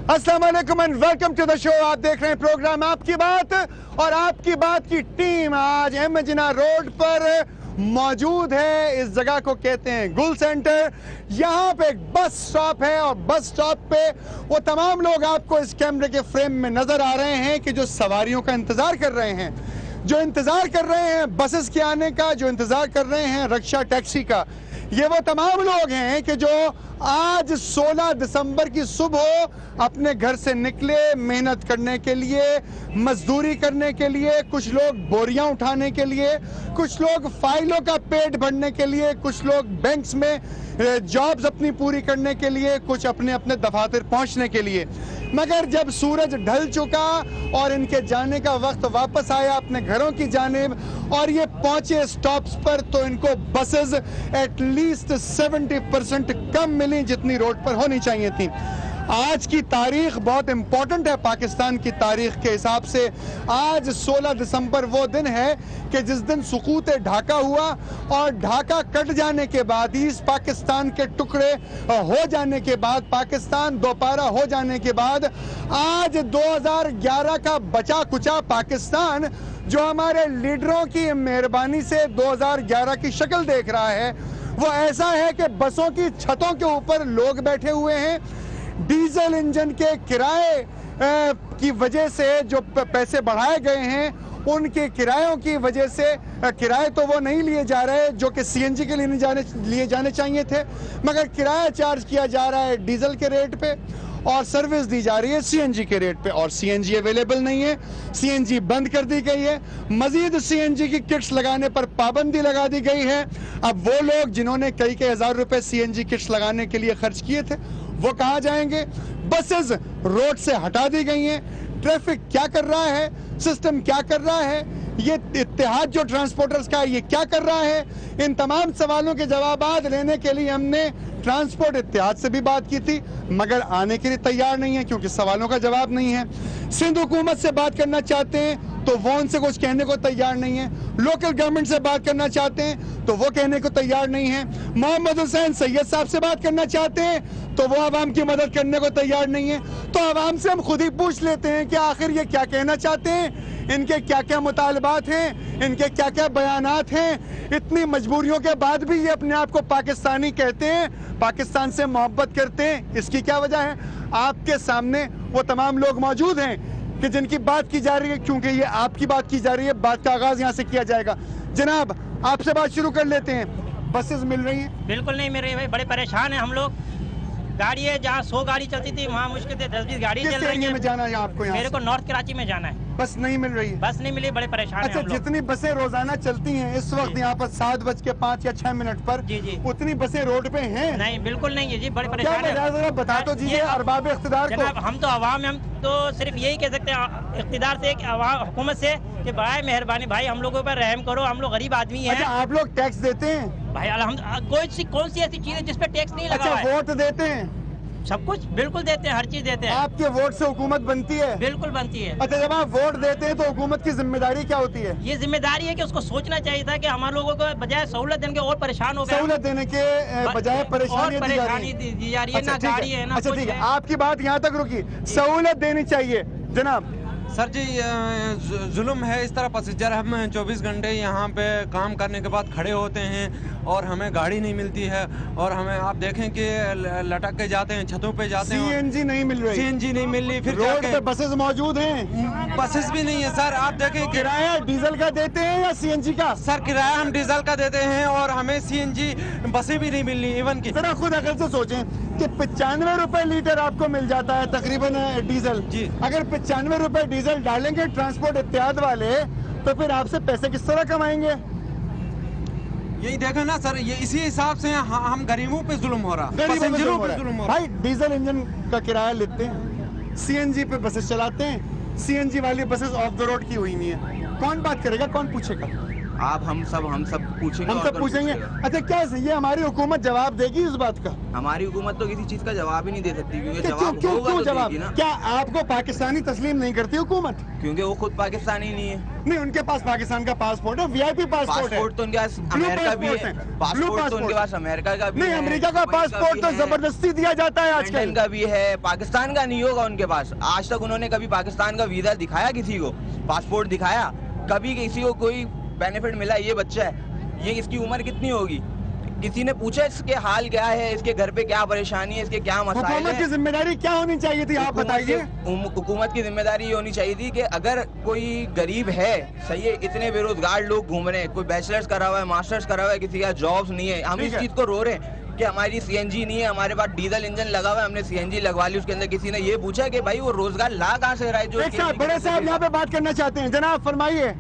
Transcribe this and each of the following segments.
अस्सलाम वालेकुम and welcome to the show. आप देख रहे हैं प्रोग्राम आपकी बात और आपकी बात की टीम आज एम जिना रोड पर मौजूद है। इस जगह को कहते हैं गुल सेंटर। यहाँ पे एक बस स्टॉप है और बस स्टॉप पे वो तमाम लोग आपको इस कैमरे के फ्रेम में नजर आ रहे हैं कि जो सवारियों का इंतजार कर रहे हैं, जो इंतजार कर रहे हैं बसेस के आने का, जो इंतजार कर रहे हैं रिक्शा टैक्सी का। ये वो तमाम लोग हैं कि जो आज 16 दिसंबर की सुबह अपने घर से निकले मेहनत करने के लिए, मजदूरी करने के लिए, कुछ लोग बोरियां उठाने के लिए, कुछ लोग फाइलों का पेट भरने के लिए, कुछ लोग बैंक्स में जॉब्स अपनी पूरी करने के लिए, कुछ अपने अपने दफातर पहुंचने के लिए। मगर जब सूरज ढल चुका और इनके जाने का वक्त वापस आया अपने घरों की जानिब और ये पहुंचे स्टॉप्स पर, तो इनको बसेस एटलीस्ट 70% कम मिली जितनी रोड पर होनी चाहिए थी। आज की तारीख बहुत इंपॉर्टेंट है पाकिस्तान की तारीख के हिसाब से। आज 16 दिसंबर वो दिन है कि जिस दिन सुकूत ढाका हुआ और ढाका कट जाने के बाद, ईस्ट पाकिस्तान के टुकड़े हो जाने के बाद, पाकिस्तान दोबारा हो जाने के बाद, आज 2011 का बचा कुचा पाकिस्तान जो हमारे लीडरों की मेहरबानी से 2011 की शक्ल देख रहा है, वो ऐसा है कि बसों की छतों के ऊपर लोग बैठे हुए हैं। डीजल इंजन के किराए की वजह से जो पैसे बढ़ाए गए हैं, उनके किरायों की वजह से किराए तो वो नहीं लिए जा रहे जो कि सीएनजी के लिए जाने चाहिए थे, मगर किराया चार्ज किया जा रहा है डीजल के रेट पे और सर्विस दी जा रही है सीएनजी के रेट पे। और सीएनजी अवेलेबल नहीं है, सीएनजी बंद कर दी गई है। मजीद सीएनजी की किट्स लगाने पर पाबंदी लगा दी गई है। अब वो लोग जिन्होंने कई हज़ार रुपए सीएनजी किट्स लगाने के लिए खर्च किए थे, वो कहाँ जाएंगे? बसेस रोड से हटा दी गई हैं। ट्रैफिक क्या कर रहा है, सिस्टम क्या कर रहा है, ये इत्तेहाद जो ट्रांसपोर्टर्स का है ये क्या कर रहा है? इन तमाम सवालों के जवाब लेने के लिए हमने ट्रांसपोर्ट इत्तेहाद से भी बात की थी, मगर आने के लिए तैयार नहीं है क्योंकि सवालों का जवाब नहीं है। सिंध हुकूमत से बात करना चाहते हैं तो वो उनसे कुछ कहने को तैयार नहीं है। लोकल गवर्नमेंट से बात करना चाहते हैं तो वो कहने को तैयार नहीं है। मोहम्मद हुसैन सैयद साहब से बात करना चाहते हैं तो वो आवाम की मदद करने को तैयार नहीं है। तो आवाम से हम खुद ही पूछ लेते हैं कि आखिर ये क्या कहना चाहते हैं, इनके क्या क्या मुतालबात हैं, इनके क्या क्या बयानात हैं। इतनी मजबूरियों के बाद भी ये अपने आप को पाकिस्तानी कहते हैं, पाकिस्तान से मोहब्बत करते हैं। इसकी क्या वजह है? आपके सामने वो तमाम लोग मौजूद हैं कि जिनकी बात की जा रही है, क्योंकि ये आपकी बात की जा रही है, बात का आगाज यहाँ से किया जाएगा। जनाब, आपसे बात शुरू कर लेते हैं। बसेस मिल रही हैं? बिल्कुल नहीं मिल रही भाई, बड़े परेशान हैं हम लोग। गाड़ी है जहाँ 100 गाड़ी चलती थी वहाँ मुश्किल से 10-20 गाड़ी चल रही है। में जाना है आपको? यहाँ मेरे को नॉर्थ कराची में जाना है। बस नहीं मिल रही है? बस नहीं मिली, बड़े परेशान अच्छा, हैं हम लोग। जितनी बसें रोजाना चलती हैं इस वक्त यहाँ पर 7:05 या 6 पर, जी जी, उतनी बसें रोड पे हैं? नहीं, बिल्कुल नहीं है जी, बड़े परेशान है। बता तो दीजिए अरबाब इख्तिदार को। हम तो अवाम, हम तो सिर्फ यही कह सकते हैं इख्तिदार से, हुकूमत से कि भाई मेहरबानी भाई हम लोगों पर रहम करो, हम लोग गरीब आदमी हैं। अच्छा, आप लोग टैक्स देते हैं? भाई कौन सी ऐसी चीज है जिसपे टैक्स नहीं लगा? अच्छा, वोट देते हैं? सब कुछ बिल्कुल देते हैं, हर चीज देते हैं। आपके वोट से हुकूमत बनती है? बिल्कुल बनती है। अच्छा, जब आप वोट देते हैं तो हुकूमत की जिम्मेदारी क्या होती है? ये जिम्मेदारी है कि उसको सोचना चाहिए था कि हमारे लोगों को बजाय सहूलत देने के और परेशान हो गए। सहूलत देने के बजाय परेशानी दी जा रही है ना, गाड़ी है ना। अच्छा ठीक है, आपकी बात यहाँ तक रुकी। सहूलत देनी चाहिए। जनाब सर जी, जुल्म है इस तरह। पैसेंजर हम 24 घंटे यहाँ पे काम करने के बाद खड़े होते हैं और हमें गाड़ी नहीं मिलती है और हमें आप देखें कि लटक के जाते हैं, छतों पे जाते हैं। सीएनजी नहीं मिल रही? सीएनजी नहीं मिल रही। फिर रोड पे बसेस मौजूद हैं? बसेस भी नहीं है सर। आप देखें किराया डीजल का देते हैं या सीएनजी का? सर, किराया हम डीजल का देते हैं और हमें सीएनजी बसें भी नहीं मिल रही इवन की। जरा खुद अकल से सोचें कि 95 रुपए लीटर आपको मिल जाता है तकरीबन डीजल जी। अगर 95 रुपए डीजल डालेंगे ट्रांसपोर्ट इत्तेहाद वाले, तो फिर आपसे पैसे किस तरह कमाएंगे? यही देखो ना सर, ये इसी हिसाब से हम गरीबों पे जुल्म हो रहा, पैसेंजरों पे जुल्म हो रहा। भाई डीजल इंजन का किराया लेते हैं, सीएनजी पे बसेस चलाते हैं, सीएनजी वाली बसेस ऑफ द रोड की हुई नहीं है। कौन बात करेगा, कौन पूछेगा? आप हम सब पूछेंगे, हम और सब कौन पूछेंगे। पूछेगा? अच्छा क्या ये हमारी हुकूमत जवाब देगी इस बात का? हमारी हुकूमत तो किसी चीज का जवाब ही नहीं दे सकती, क्योंकि क्यों जवाब क्यों होगा क्यों तो जवाब? देगी ना, क्या आपको पाकिस्तानी तस्लीम नहीं करती हुकूमत? क्योंकि वो खुद पाकिस्तानी नहीं है। नहीं, उनके पास पाकिस्तान का पासपोर्ट है, वीआईपी पासपोर्ट है। पासपोर्ट तो उनके पास ब्लू अमेरिका भी पासपोर्ट है, है। पासपोर्ट ब्लू तो उनके पास अमेरिका का भी नहीं, है, अमेरिका का दुबई पासपोर्ट तो भी है, जबरदस्ती दिया जाता है आजकल। लंदन का भी है, पाकिस्तान का नहीं होगा उनके पास। आज तक उन्होंने कभी पाकिस्तान का वीजा दिखाया किसी को, पासपोर्ट दिखाया कभी? किसी को कोई बेनिफिट मिला? ये बच्चा है, ये इसकी उम्र कितनी होगी? किसी ने पूछा इसके हाल क्या है, इसके घर पे क्या परेशानी है, इसके क्या मसाइल हुकूमत की है? जिम्मेदारी क्या होनी चाहिए थी, आप बताइए। हुकूमत की जिम्मेदारी ये होनी चाहिए थी कि अगर कोई गरीब है, सही है, इतने बेरोजगार लोग घूम रहे हैं, कोई बैचलर्स करा हुआ है, मास्टर्स करा हुआ है, किसी का जॉब्स नहीं है, हम ठीक इस है। चीज को रो रहे हैं कि हमारी सीएनजी नहीं है, हमारे पास डीजल इंजन लगा हुआ है, हमने सीएनजी लगवा ली। उसके अंदर किसी ने ये पूछा कि भाई वो रोजगार ला कहाँ से रहा है? जो एक साहब, बड़े साहब यहाँ पे बात करना चाहते हैं, जनाब फरमाइए,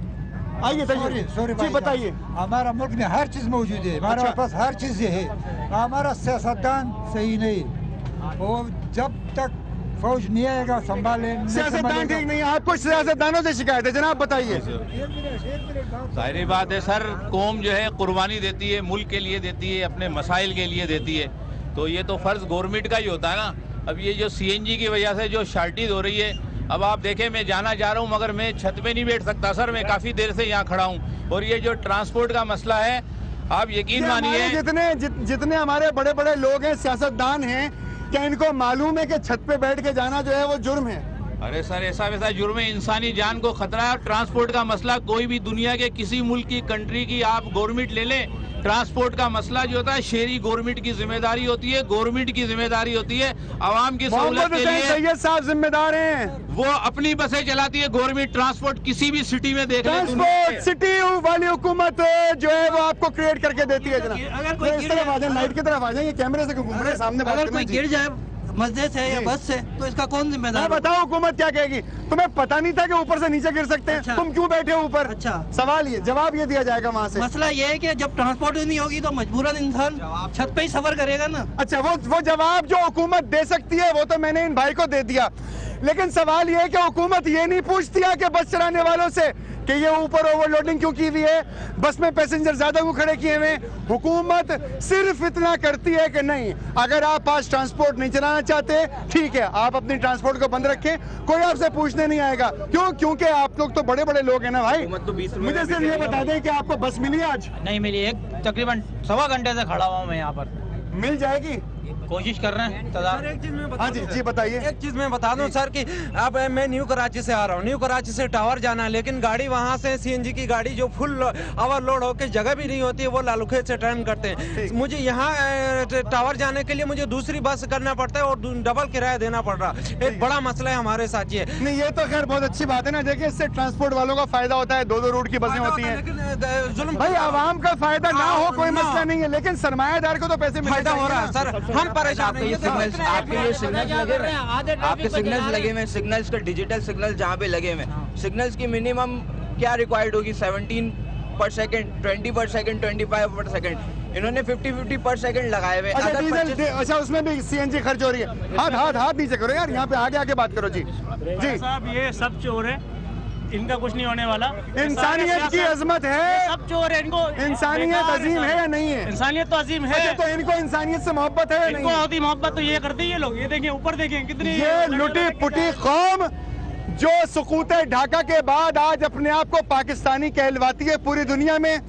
आइए सॉरी जी बताइए। हमारा मुल्क में हर चीज मौजूद है, हमारे अच्छा। पास हर चीज है, हमारा सियासतदान सही नहीं, वो जब तक फौज नहीं आएगा संभाले सियासतदान ठीक नहीं है, आपको सियासतदानों से शिकायत है, जनाब बताइए। जाहिर बात है सर, कौम जो है कुर्बानी देती है, मुल्क के लिए देती है, अपने मसाइल के लिए देती है, तो ये तो फर्ज गवर्नमेंट का ही होता है ना। अब ये जो सीएनजी की वजह से जो शार्टेज हो रही है, अब आप देखें मैं जाना चाह रहा हूँ मगर मैं छत पे नहीं बैठ सकता सर, मैं काफ़ी देर से यहाँ खड़ा हूँ। और ये जो ट्रांसपोर्ट का मसला है, आप यकीन मानिए, जितने हमारे बड़े बड़े लोग हैं, सियासतदान हैं, क्या इनको मालूम है कि छत पे बैठ के जाना जो है वो जुर्म है? अरे सर ऐसा वैसा जुर्म है, इंसानी जान को खतरा है। ट्रांसपोर्ट का मसला कोई भी दुनिया के किसी मुल्क की, कंट्री की आप गवर्नमेंट ले लें, ट्रांसपोर्ट का मसला जो होता है शहरी गवर्नमेंट की जिम्मेदारी होती है, गवर्नमेंट की जिम्मेदारी होती है। आवाम की सहूलत के लिए सैयद साहब जिम्मेदार हैं, वो अपनी बसें चलाती है गवर्नमेंट। ट्रांसपोर्ट किसी भी सिटी में देख लें, ट्रांसपोर्ट सिटी वाली हुकूमत जो है वो आपको क्रिएट करके देती है। जनाब अगर कोई इस तरफ आ जाए, लाइट की तरफ आ जाए, ये कैमरे से घूम रहे हैं, सामने बात अगर करना कोई जी। गिर जाए मस्जिद से या जी। बस से तो इसका कौन मैं जिम्मेदार? बताओ हुकूमत क्या कहेगी? तुम्हें पता नहीं था कि ऊपर से नीचे गिर सकते हैं? अच्छा। तुम क्यों बैठे हो ऊपर? अच्छा। सवाल ये, जवाब ये दिया जाएगा वहाँ से। मसला ये है कि जब ट्रांसपोर्ट ही नहीं होगी तो मजबूरन इंसान छत पे ही सफर करेगा ना। अच्छा, वो जवाब जो हुकूमत दे सकती है वो तो मैंने इन भाई को दे दिया, लेकिन सवाल ये है कि हुकूमत ये नहीं पूछती है कि बस चलाने वालों से कि ये ऊपर ओवरलोडिंग क्यों की हुई है, बस में पैसेंजर ज्यादा क्यों खड़े किए हुए। हुकूमत सिर्फ इतना करती है कि नहीं, अगर आप पास ट्रांसपोर्ट नहीं चलाना चाहते, ठीक है, आप अपनी ट्रांसपोर्ट को बंद रखें, कोई आपसे पूछने नहीं आएगा। क्यों? क्योंकि आप लोग तो बड़े बड़े लोग हैं ना भाई। हुकूमत तो 20 रुपए मुझे में सिर्फ भी ये देगी। बता दें कि आपको बस मिली आज? नहीं मिली, एक तकरीबन 1.25 घंटे से खड़ा हुआ हूँ मैं यहाँ पर, मिल जाएगी? कोशिश कर रहे हैं। सर एक चीज मैं बता हाँ जी दूं, जी बताइए। एक चीज मैं बता दूं सर कि अब मैं न्यू कराची से आ रहा हूँ, न्यू कराची से टावर जाना है, लेकिन गाड़ी वहाँ से सीएनजी की गाड़ी जो फुल ओवरलोड होकर जगह भी नहीं होती है, वो लालूखेत से टर्न करते हैं। मुझे यहाँ टावर जाने के लिए मुझे दूसरी बस करना पड़ता है और डबल किराया देना पड़ रहा है। एक बड़ा मसला है हमारे साथ ये। नहीं, ये तो खैर बहुत अच्छी बात है ना, देखिए इससे ट्रांसपोर्ट वालों का फायदा होता है, 2-2 रूट की बसें होती हैं। लेकिन जुल्म भाई आवाम का फायदा ना हो कोई मसला नहीं है, लेकिन सरमायादार को तो पैसे मिलने फायदा हो रहा है चाहिए सर, हम परेशान हैं। ये तो आपके ये सिग्नल्स लगे हुए हैं, आपके सिग्नल्स लगे हुए हैं, सिग्नल्स का डिजिटल सिग्नल जहाँ पे लगे हुए हैं, सिग्नल्स की मिनिमम क्या रिक्वायर्ड होगी? 17 पर सेकंड, 20 पर सेकंड, 25 पर सेकंड। इन्होंने 50-50 पर सेकंड लगाए हुए। अच्छा अगर डीजल 25 अच्छा उसमें भी सीएनजी खर्च हो रही है। हाथ नीचे करो यार, यहाँ पे आगे आके बात करो जी जी। साहब ये सब चोर है, इनका कुछ नहीं होने वाला। इंसानियत की अजमत है, सब चोर है, इनको इंसानियत अजीम है या नहीं है? इंसानियत तो अजीम है। अच्छा तो इनको इंसानियत से मोहब्बत है या इनको नहीं? होती मोहब्बत तो ये करते ही ये लोग। ये देखिए ऊपर देखें कितनी ये लुटी पुटी कौम जो सुकूत ढाका के बाद आज अपने आप को पाकिस्तानी कहलवाती है पूरी दुनिया में।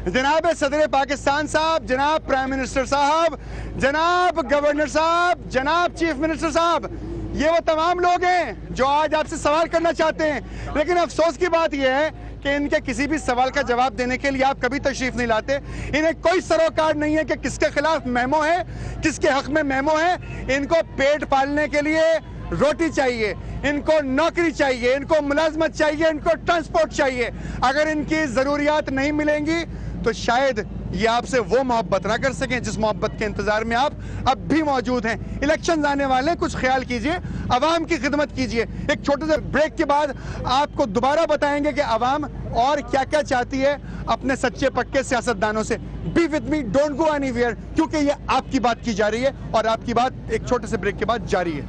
जनाब सदर पाकिस्तान साहब, जनाब प्राइम मिनिस्टर साहब, जनाब गवर्नर साहब, जनाब चीफ मिनिस्टर साहब, ये वो तमाम लोग हैं जो आज आपसे सवाल करना चाहते हैं, लेकिन अफसोस की बात यह है कि इनके किसी भी सवाल का जवाब देने के लिए आप कभी तशरीफ नहीं लाते। इन्हें कोई सरोकार नहीं है कि किसके खिलाफ मेमो है, किसके हक में मेमो है। इनको पेट पालने के लिए रोटी चाहिए, इनको नौकरी चाहिए, इनको मुलाजमत चाहिए, इनको ट्रांसपोर्ट चाहिए। अगर इनकी जरूरियात नहीं मिलेंगी तो शायद ये आपसे वो मोहब्बत ना कर सकें जिस मोहब्बत के इंतजार में आप अब भी मौजूद हैं। इलेक्शन आने वाले, कुछ ख्याल कीजिए, अवाम की खिदमत कीजिए। एक छोटे से ब्रेक के बाद आपको दोबारा बताएंगे कि अवाम और क्या क्या चाहती है अपने सच्चे पक्के सियासतदानों से। Be with me, don't go anywhere, क्योंकि ये आपकी बात की जा रही है और आपकी बात एक छोटे से ब्रेक के बाद जारी है।